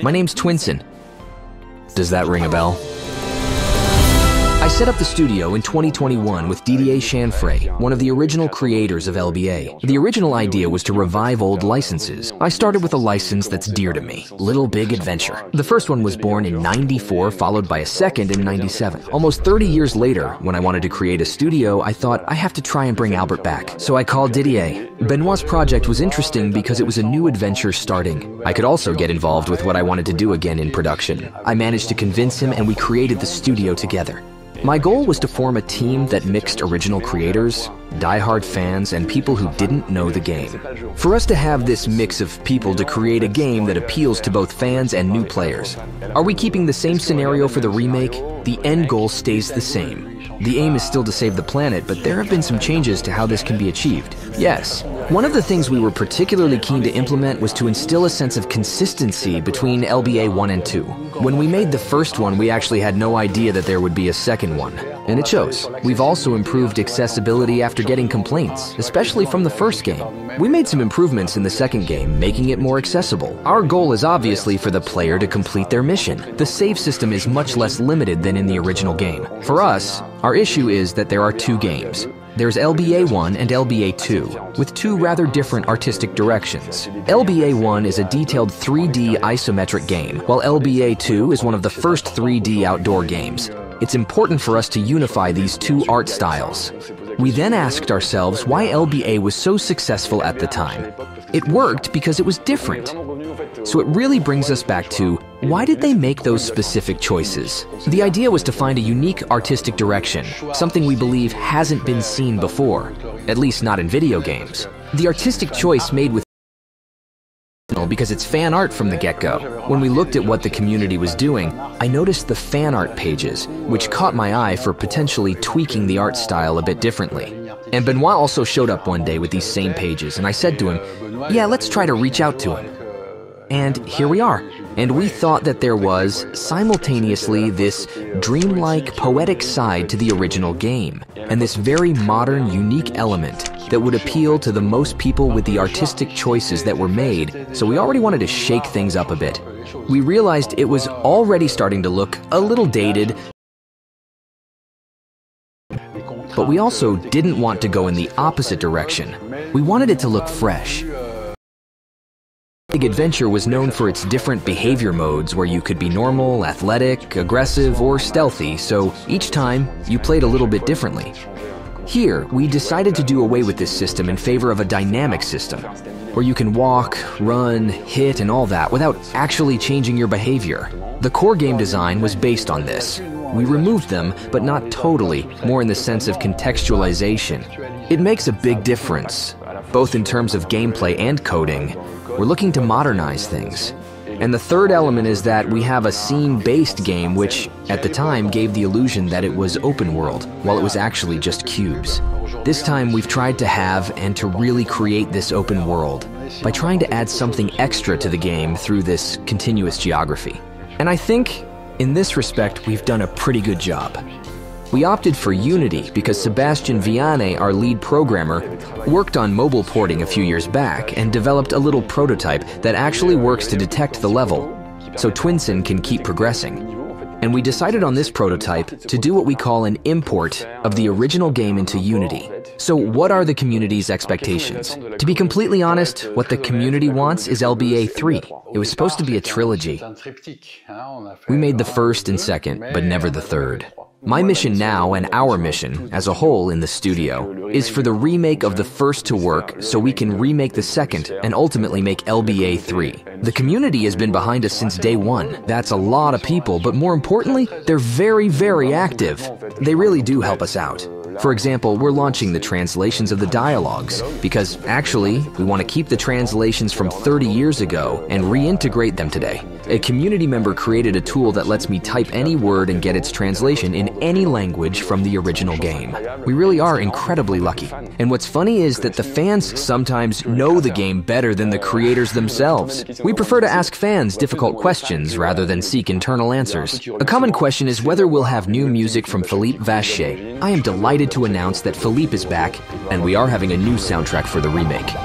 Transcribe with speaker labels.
Speaker 1: My name's Twinsen. Does that ring a bell? I set up the studio in 2021 with Didier Chanfray, one of the original creators of LBA. The original idea was to revive old licenses. I started with a license that's dear to me, Little Big Adventure. The first one was born in '94, followed by a second in '97. Almost 30 years later, when I wanted to create a studio, I thought I have to try and bring Albert back. So I called Didier. Benoit's project was interesting because it was a new adventure starting. I could also get involved with what I wanted to do again in production. I managed to convince him and we created the studio together. My goal was to form a team that mixed original creators, die-hard fans, and people who didn't know the game. For us to have this mix of people to create a game that appeals to both fans and new players. Are we keeping the same scenario for the remake? The end goal stays the same. The aim is still to save the planet, but there have been some changes to how this can be achieved. Yes. One of the things we were particularly keen to implement was to instill a sense of consistency between LBA 1 and 2. When we made the first one, we actually had no idea that there would be a second one. And it shows. We've also improved accessibility after getting complaints, especially from the first game. We made some improvements in the second game, making it more accessible. Our goal is obviously for the player to complete their mission. The save system is much less limited than in the original game. For us, our issue is that there are two games. There's LBA 1 and LBA 2, with two rather different artistic directions. LBA 1 is a detailed 3D isometric game, while LBA 2 is one of the first 3D outdoor games. It's important for us to unify these two art styles. We then asked ourselves why LBA was so successful at the time. It worked because it was different. So it really brings us back to, why did they make those specific choices? The idea was to find a unique artistic direction, something we believe hasn't been seen before, at least not in video games. The artistic choice made with because it's fan art from the get-go. When we looked at what the community was doing, I noticed the fan art pages, which caught my eye for potentially tweaking the art style a bit differently. And Benoit also showed up one day with these same pages, and I said to him, yeah, let's try to reach out to him. And here we are. And we thought that there was, simultaneously, this dreamlike, poetic side to the original game, and this very modern, unique element that would appeal to the most people with the artistic choices that were made, so we already wanted to shake things up a bit. We realized it was already starting to look a little dated, but we also didn't want to go in the opposite direction. We wanted it to look fresh. Big Adventure was known for its different behavior modes where you could be normal, athletic, aggressive, or stealthy, so each time you played a little bit differently. Here, we decided to do away with this system in favor of a dynamic system, where you can walk, run, hit, and all that without actually changing your behavior. The core game design was based on this. We removed them, but not totally, more in the sense of contextualization. It makes a big difference, both in terms of gameplay and coding. We're looking to modernize things. And the third element is that we have a scene-based game which, at the time, gave the illusion that it was open world, while it was actually just cubes. This time we've tried to have and to really create this open world by trying to add something extra to the game through this continuous geography. And I think, in this respect, we've done a pretty good job. We opted for Unity because Sebastian Vianney, our lead programmer, worked on mobile porting a few years back and developed a little prototype that actually works to detect the level, so Twinsen can keep progressing. And we decided on this prototype to do what we call an import of the original game into Unity. So what are the community's expectations? To be completely honest, what the community wants is LBA 3. It was supposed to be a trilogy. We made the first and second, but never the third. My mission now, and our mission, as a whole in the studio, is for the remake of the first to work so we can remake the second and ultimately make LBA 3. The community has been behind us since day one. That's a lot of people, but more importantly, they're very, very active. They really do help us out. For example, we're launching the translations of the dialogues, because actually, we want to keep the translations from 30 years ago and reintegrate them today. A community member created a tool that lets me type any word and get its translation in any language from the original game. We really are incredibly lucky. And what's funny is that the fans sometimes know the game better than the creators themselves. We prefer to ask fans difficult questions rather than seek internal answers. A common question is whether we'll have new music from Philippe Vacher. I am delighted to announce that Philippe is back, and we are having a new soundtrack for the remake.